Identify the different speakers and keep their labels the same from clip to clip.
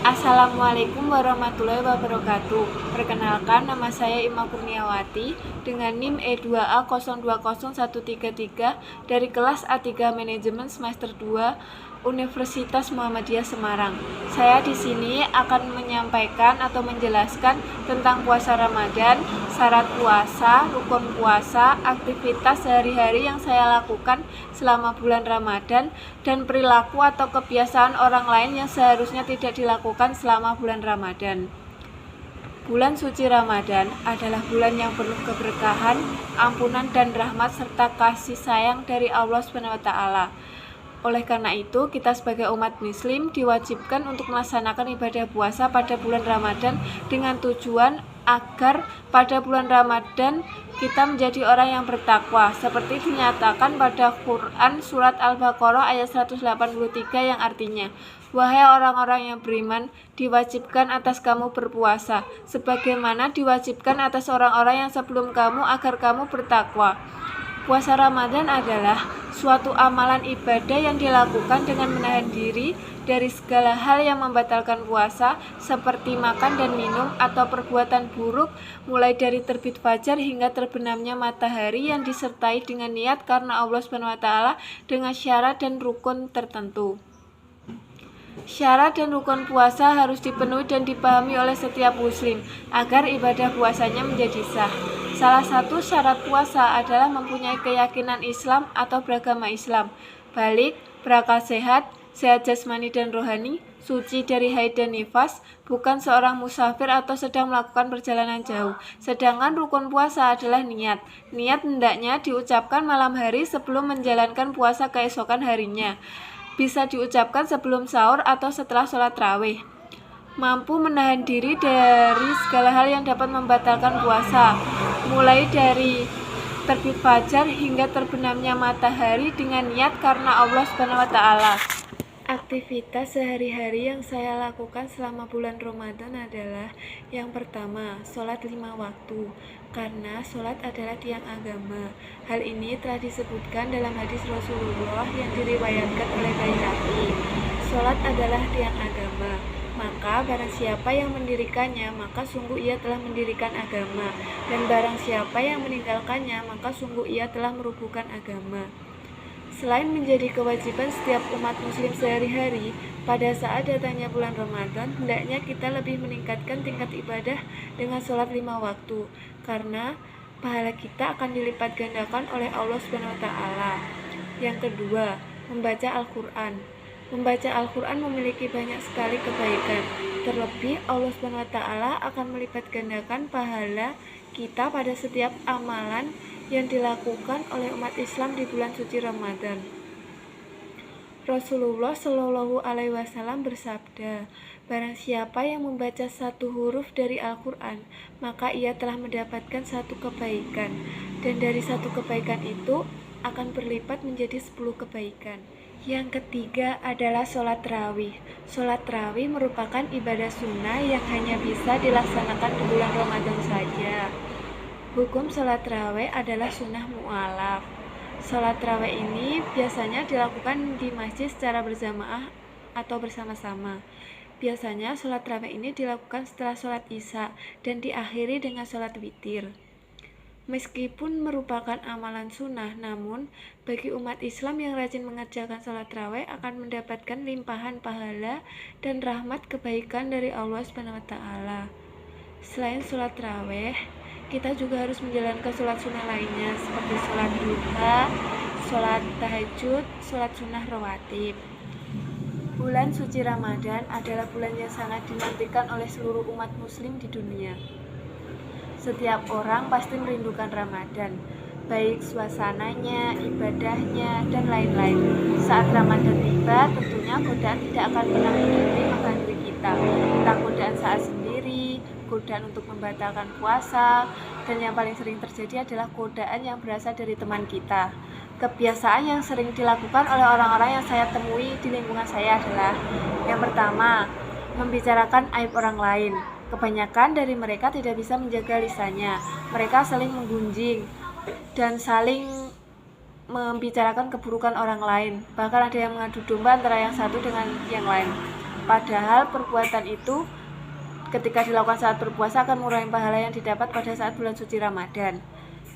Speaker 1: Assalamualaikum warahmatullahi wabarakatuh. Perkenalkan, nama saya Ima Kurniawati dengan NIM E2A020133 dari kelas A3 Manajemen semester 2 Universitas Muhammadiyah Semarang. Saya di sini akan menyampaikan atau menjelaskan tentang puasa Ramadan, syarat puasa, rukun puasa, aktivitas sehari-hari yang saya lakukan selama bulan Ramadan, dan perilaku atau kebiasaan orang lain yang seharusnya tidak dilakukan selama bulan Ramadan. Bulan suci Ramadan adalah bulan yang penuh keberkahan, ampunan dan rahmat serta kasih sayang dari Allah SWT. Oleh karena itu, kita sebagai umat muslim diwajibkan untuk melaksanakan ibadah puasa pada bulan Ramadan dengan tujuan agar pada bulan Ramadan kita menjadi orang yang bertakwa, seperti dinyatakan pada Quran surat Al-Baqarah ayat 183 yang artinya, "Wahai orang-orang yang beriman, diwajibkan atas kamu berpuasa, sebagaimana diwajibkan atas orang-orang yang sebelum kamu agar kamu bertakwa." Puasa Ramadan adalah suatu amalan ibadah yang dilakukan dengan menahan diri dari segala hal yang membatalkan puasa, seperti makan dan minum atau perbuatan buruk, mulai dari terbit fajar hingga terbenamnya matahari, yang disertai dengan niat karena Allah SWT dengan syarat dan rukun tertentu. Syarat dan rukun puasa harus dipenuhi dan dipahami oleh setiap muslim agar ibadah puasanya menjadi sah. Salah satu syarat puasa adalah mempunyai keyakinan Islam atau beragama Islam, balik, berakal sehat, sehat jasmani dan rohani, suci dari haid dan nifas, bukan seorang musafir atau sedang melakukan perjalanan jauh. Sedangkan rukun puasa adalah niat. Niat hendaknya diucapkan malam hari sebelum menjalankan puasa keesokan harinya. Bisa diucapkan sebelum sahur atau setelah sholat tarawih. Mampu menahan diri dari segala hal yang dapat membatalkan puasa, mulai dari terbit fajar hingga terbenamnya matahari dengan niat karena Allah SWT. Aktivitas sehari-hari yang saya lakukan selama bulan Ramadan adalah: yang pertama, sholat 5 waktu, karena sholat adalah tiang agama. Hal ini telah disebutkan dalam hadis Rasulullah yang diriwayatkan oleh Baihaqi. Sholat adalah tiang agama, maka barang siapa yang mendirikannya, maka sungguh ia telah mendirikan agama, dan barang siapa yang meninggalkannya, maka sungguh ia telah merubuhkan agama. Selain menjadi kewajiban setiap umat muslim sehari-hari, pada saat datangnya bulan Ramadan, hendaknya kita lebih meningkatkan tingkat ibadah dengan sholat 5 waktu, karena pahala kita akan dilipat gandakan oleh Allah SWT. Yang kedua, membaca Al-Quran. Membaca Al-Quran memiliki banyak sekali kebaikan, terlebih Allah SWT akan melipat gandakan pahala kita pada setiap amalan yang dilakukan oleh umat Islam di bulan suci Ramadan. Rasulullah Shallallahu Alaihi Wasallam bersabda, "Barang siapa yang membaca satu huruf dari Al-Quran, maka ia telah mendapatkan satu kebaikan, dan dari satu kebaikan itu akan berlipat menjadi 10 kebaikan." Yang ketiga adalah sholat tarawih. Sholat tarawih merupakan ibadah sunnah yang hanya bisa dilaksanakan di bulan Ramadan saja. Hukum sholat tarawih adalah sunnah mu'alaf. Sholat tarawih ini biasanya dilakukan di masjid secara berjamaah atau bersama-sama. Biasanya sholat tarawih ini dilakukan setelah sholat isya dan diakhiri dengan sholat witir. Meskipun merupakan amalan sunnah, namun bagi umat Islam yang rajin mengerjakan sholat tarawih akan mendapatkan limpahan pahala dan rahmat kebaikan dari Allah SWT. Selain sholat tarawih, kita juga harus menjalankan sholat sunnah lainnya seperti sholat duha, sholat tahajud, sholat sunnah rawatib. Bulan suci Ramadan adalah bulan yang sangat dinantikan oleh seluruh umat muslim di dunia. Setiap orang pasti merindukan Ramadan, baik suasananya, ibadahnya, dan lain-lain. Saat Ramadan tiba, tentunya godaan tidak akan pernah berhenti mengganggu kita, entah godaan saat sendiri, godaan untuk membatalkan puasa, dan yang paling sering terjadi adalah godaan yang berasal dari teman kita. Kebiasaan yang sering dilakukan oleh orang-orang yang saya temui di lingkungan saya adalah: yang pertama, membicarakan aib orang lain. Kebanyakan dari mereka tidak bisa menjaga lisannya. Mereka saling menggunjing dan saling membicarakan keburukan orang lain. Bahkan ada yang mengadu domba antara yang satu dengan yang lain. Padahal perbuatan itu ketika dilakukan saat berpuasa akan mengurangi pahala yang didapat pada saat bulan suci Ramadan.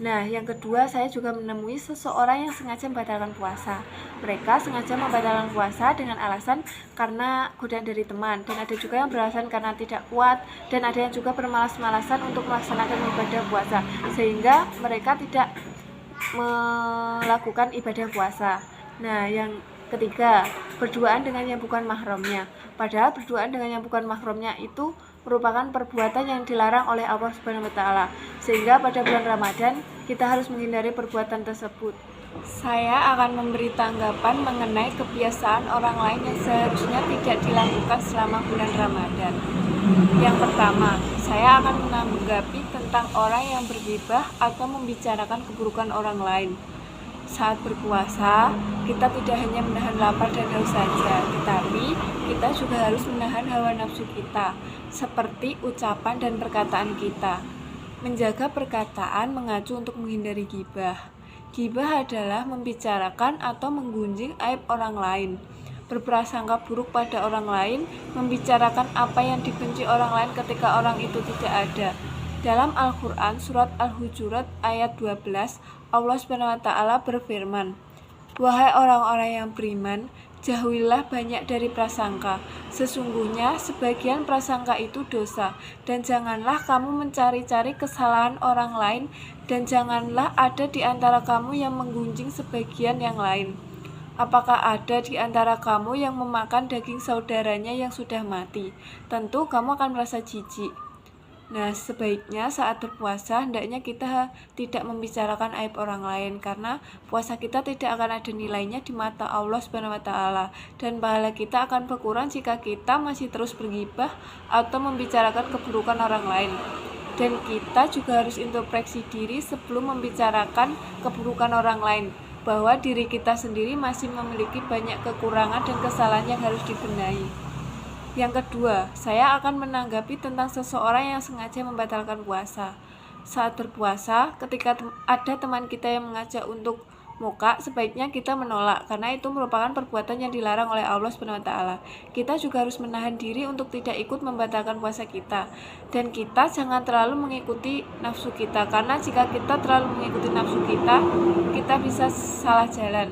Speaker 1: Nah, yang kedua, saya juga menemui seseorang yang sengaja membatalkan puasa. Mereka sengaja membatalkan puasa dengan alasan karena godaan dari teman, dan ada juga yang beralasan karena tidak kuat, dan ada yang juga bermalas-malasan untuk melaksanakan ibadah puasa, sehingga mereka tidak melakukan ibadah puasa. Nah, yang ketiga, berduaan dengan yang bukan mahramnya. Padahal berduaan dengan yang bukan mahramnya itu merupakan perbuatan yang dilarang oleh Allah Subhanahu wa taala. Sehingga pada bulan Ramadan kita harus menghindari perbuatan tersebut. Saya akan memberi tanggapan mengenai kebiasaan orang lain yang seharusnya tidak dilakukan selama bulan Ramadan. Yang pertama, saya akan menanggapi tentang orang yang berghibah atau membicarakan keburukan orang lain. Saat berpuasa, kita tidak hanya menahan lapar dan haus saja, tetapi kita juga harus menahan hawa nafsu kita, seperti ucapan dan perkataan kita. Menjaga perkataan mengacu untuk menghindari ghibah. Ghibah adalah membicarakan atau menggunjing aib orang lain, berprasangka buruk pada orang lain, membicarakan apa yang dibenci orang lain ketika orang itu tidak ada. Dalam Al-Quran, surat Al-Hujurat ayat 12, Allah SWT berfirman, "Wahai orang-orang yang beriman, jauhilah banyak dari prasangka. Sesungguhnya sebagian prasangka itu dosa, dan janganlah kamu mencari-cari kesalahan orang lain, dan janganlah ada di antara kamu yang menggunjing sebagian yang lain. Apakah ada di antara kamu yang memakan daging saudaranya yang sudah mati? Tentu kamu akan merasa jijik." Nah, sebaiknya saat berpuasa hendaknya kita tidak membicarakan aib orang lain, karena puasa kita tidak akan ada nilainya di mata Allah Subhanahu wa taala, dan pahala kita akan berkurang jika kita masih terus berghibah atau membicarakan keburukan orang lain. Dan kita juga harus introspeksi diri sebelum membicarakan keburukan orang lain, bahwa diri kita sendiri masih memiliki banyak kekurangan dan kesalahan yang harus dibenahi. Yang kedua, saya akan menanggapi tentang seseorang yang sengaja membatalkan puasa. Saat berpuasa, ketika ada teman kita yang mengajak untuk muka, sebaiknya kita menolak, karena itu merupakan perbuatan yang dilarang oleh Allah Subhanahu wa taala. Kita juga harus menahan diri untuk tidak ikut membatalkan puasa kita. Dan kita jangan terlalu mengikuti nafsu kita, karena jika kita terlalu mengikuti nafsu kita bisa salah jalan.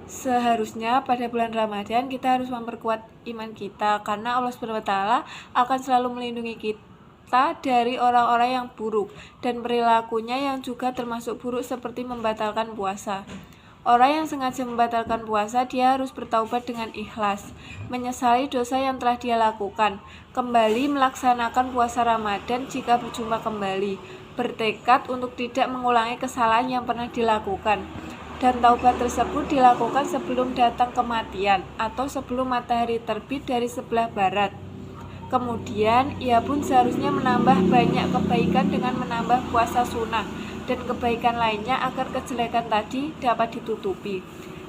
Speaker 1: Seharusnya pada bulan Ramadan kita harus memperkuat iman kita, karena Allah Subhanahu wa taala akan selalu melindungi kita dari orang-orang yang buruk dan perilakunya yang juga termasuk buruk seperti membatalkan puasa. Orang yang sengaja membatalkan puasa, dia harus bertaubat dengan ikhlas, menyesali dosa yang telah dia lakukan, kembali melaksanakan puasa Ramadan jika berjumpa kembali, bertekad untuk tidak mengulangi kesalahan yang pernah dilakukan. Dan taubat tersebut dilakukan sebelum datang kematian atau sebelum matahari terbit dari sebelah barat. Kemudian ia pun seharusnya menambah banyak kebaikan dengan menambah puasa sunnah dan kebaikan lainnya agar kejelekan tadi dapat ditutupi.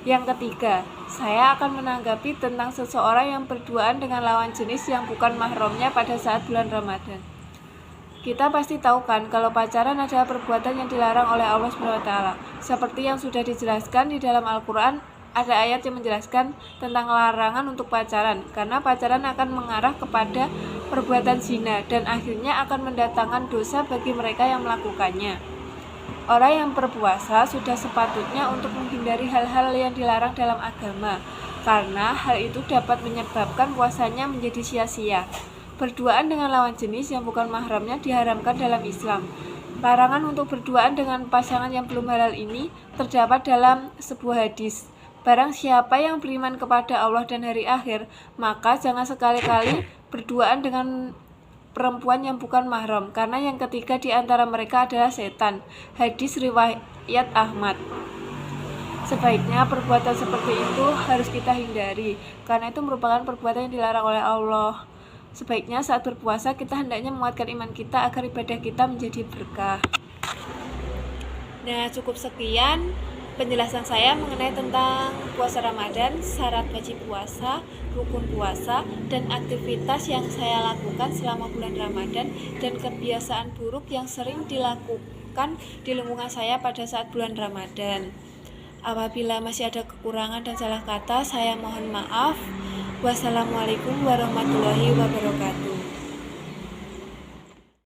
Speaker 1: Yang ketiga, saya akan menanggapi tentang seseorang yang berduaan dengan lawan jenis yang bukan mahramnya pada saat bulan Ramadan. Kita pasti tahu kan kalau pacaran adalah perbuatan yang dilarang oleh Allah Subhanahu wa taala. Seperti yang sudah dijelaskan di dalam Al-Qur'an, ada ayat yang menjelaskan tentang larangan untuk pacaran, karena pacaran akan mengarah kepada perbuatan zina dan akhirnya akan mendatangkan dosa bagi mereka yang melakukannya. Orang yang berpuasa sudah sepatutnya untuk menghindari hal-hal yang dilarang dalam agama, karena hal itu dapat menyebabkan puasanya menjadi sia-sia. Berduaan dengan lawan jenis yang bukan mahramnya diharamkan dalam Islam. Larangan untuk berduaan dengan pasangan yang belum halal ini terdapat dalam sebuah hadis. Barang siapa yang beriman kepada Allah dan hari akhir, maka jangan sekali-kali berduaan dengan perempuan yang bukan mahram, karena yang ketiga di antara mereka adalah setan. Hadis riwayat Ahmad. Sebaiknya perbuatan seperti itu harus kita hindari, karena itu merupakan perbuatan yang dilarang oleh Allah. Sebaiknya saat berpuasa kita hendaknya menguatkan iman kita agar ibadah kita menjadi berkah. Nah, cukup sekian penjelasan saya mengenai tentang puasa Ramadan, syarat wajib puasa, rukun puasa, dan aktivitas yang saya lakukan selama bulan Ramadan, dan kebiasaan buruk yang sering dilakukan di lingkungan saya pada saat bulan Ramadan. Apabila masih ada kekurangan dan salah kata, saya mohon maaf. Wassalamualaikum warahmatullahi wabarakatuh.